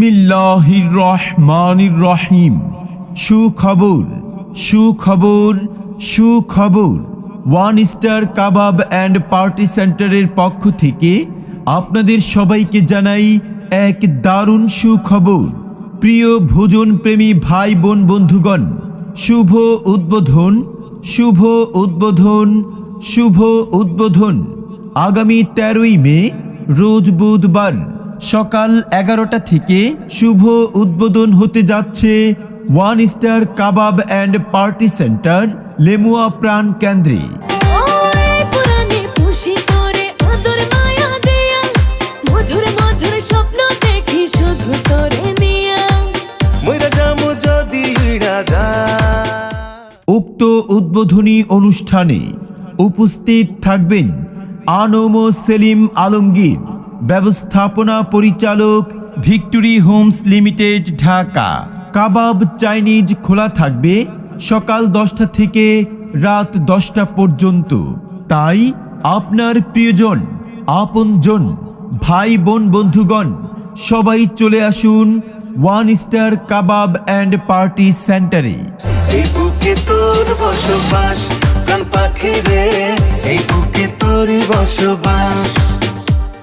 বিসমিল্লাহির রহমানির রহিম। সুখবর সুখবর সুখবর। One star kebab and party সেন্টারের পক্ষ থেকে আপনাদের সবাইকে জানাই এক দারুণ সুখবর। প্রিয় ভোজন প্রেমী ভাই বোন বন্ধুগণ, শুভ উদ্বোধন শুভ উদ্বোধন শুভ উদ্বোধন। আগামী 13ই মে রোজ বুধবার সকাল 11টা থেকে শুভ উদ্বোধন হতে যাচ্ছে one star kebab and party centre Lemua প্রাণ কেন্দ্রে। উক্ত উদ্বোধনী অনুষ্ঠানে উপস্থিত থাকবেন আনম সেলিম আলমগীর, ব্যবস্থাপনা পরিচালক, ভিক্টোরি হোমস লিমিটেড, ঢাকা। কাবাব চাইনিজ খোলা থাকবে সকাল 10টা থেকে রাত 10টা পর্যন্ত। তাই আপনার প্রিয়জন, আপনজন, ভাই বোন বন্ধুগণ সবাই চলে আসুন one star kebab and party সেন্টারে। এই বুকে তোর বসবাস, প্রাণ পাখি রে, এই বুকে তোরই বসবাস।